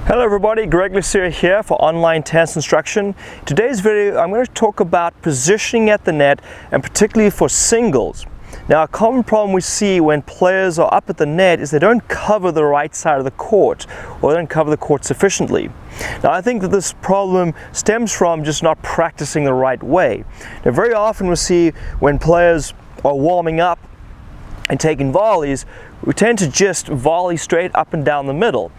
Hello everybody, Gregg Sueur here for online tennis instruction. In today's video I'm going to talk about positioning at the net, and particularly for singles. Now, a common problem we see when players are up at the net is they don't cover the right side of the court, or they don't cover the court sufficiently. Now, I think that this problem stems from just not practicing the right way. Now, very often we see when players are warming up and taking volleys, we tend to just volley straight up and down the middle.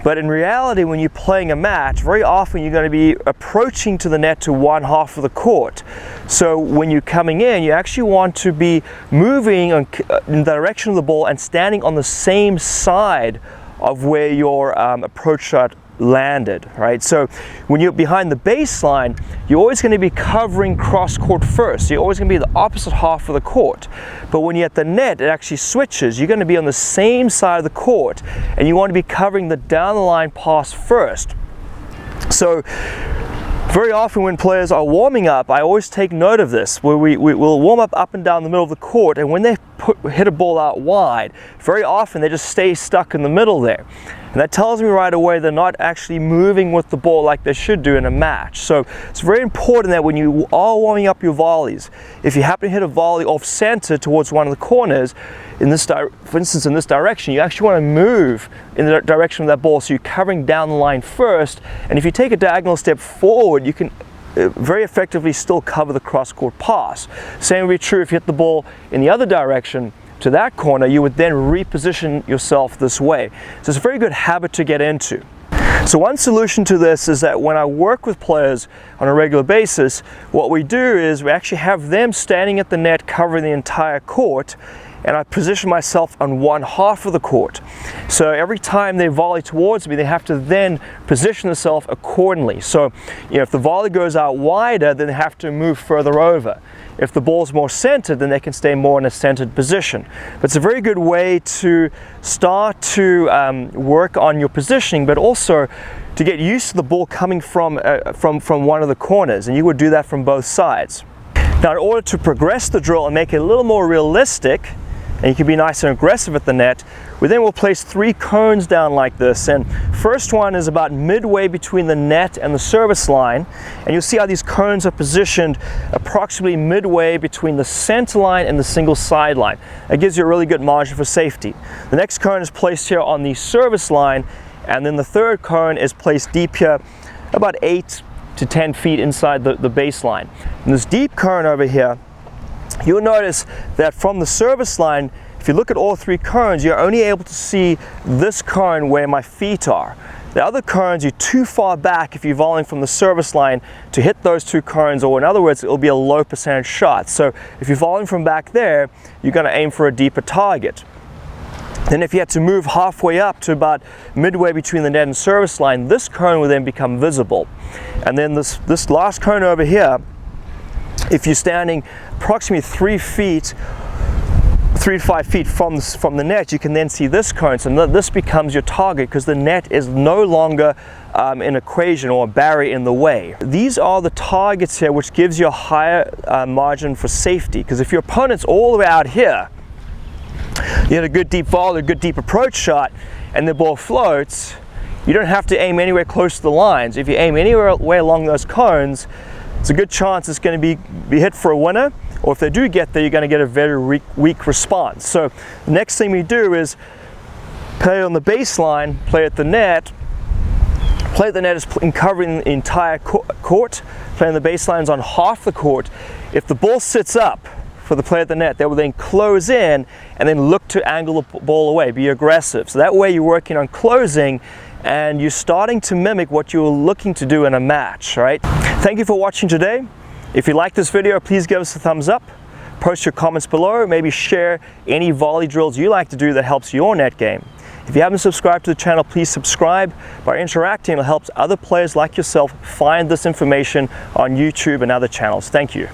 But in reality, when you're playing a match, very often you're going to be approaching to the net to one half of the court. So when you're coming in, you actually want to be moving in the direction of the ball and standing on the same side of where your approach shot landed, right? So when you're behind the baseline, you're always going to be covering cross court first. You're always going to be the opposite half of the court. But when you're at the net, it actually switches. You're going to be on the same side of the court, and you want to be covering the down the line pass first. So very often when players are warming up, I always take note of this, where we will warm up and down the middle of the court, and when they hit a ball out wide, very often they just stay stuck in the middle there. And that tells me right away they're not actually moving with the ball like they should do in a match. So it's very important that when you are warming up your volleys, if you happen to hit a volley off center towards one of the corners, for instance in this direction, you actually want to move in the direction of that ball, so you're covering down the line first. And if you take a diagonal step forward, you can very effectively still cover the cross-court pass. Same would be true if you hit the ball in the other direction to that corner. You would then reposition yourself this way. So it's a very good habit to get into. So one solution to this is that when I work with players on a regular basis, what we do is we actually have them standing at the net covering the entire court, and I position myself on one half of the court. So every time they volley towards me, they have to then position themselves accordingly. So, if the volley goes out wider, then they have to move further over. If the ball's more centered, then they can stay more in a centered position. But it's a very good way to start to work on your positioning, but also to get used to the ball coming from one of the corners, and you would do that from both sides. Now, in order to progress the drill and make it a little more realistic, and you can be nice and aggressive at the net, we then will place 3 cones down like this. And first one is about midway between the net and the service line, and you'll see how these cones are positioned approximately midway between the center line and the single side line. That gives you a really good margin for safety. The next cone is placed here on the service line, and then the third cone is placed deep here, about 8 to 10 feet inside the baseline. And this deep cone over here, you'll notice that from the service line, if you look at all 3 cones, you're only able to see this cone where my feet are. The other cones, you're too far back if you're volleying from the service line to hit those 2 cones, or in other words, it'll be a low percentage shot. So if you're volleying from back there, you're going to aim for a deeper target. Then if you had to move halfway up to about midway between the net and service line, this cone will then become visible. And then this last cone over here, if you're standing approximately 3 to 5 feet from the net, you can then see this cone. So this becomes your target because the net is no longer an equation or a barrier in the way. These are the targets here, which gives you a higher margin for safety, because if your opponent's all the way out here, you hit a good deep volley, a good deep approach shot, and the ball floats, you don't have to aim anywhere close to the lines. If you aim anywhere along those cones, it's a good chance it's going to be hit for a winner, or if they do get there, you're going to get a very weak response. So the next thing we do is play on the baseline, play at the net. Play at the net is covering the entire court. Play on the baseline is on half the court. If the ball sits up for the play at the net, they will then close in and then look to angle the ball away, be aggressive. So that way you're working on closing, and you're starting to mimic what you're looking to do in a match, right? Thank you for watching today. If you like this video, please give us a thumbs up. Post your comments below. Maybe share any volley drills you like to do that helps your net game. If you haven't subscribed to the channel, please subscribe. By interacting, it helps other players like yourself find this information on YouTube and other channels. Thank you.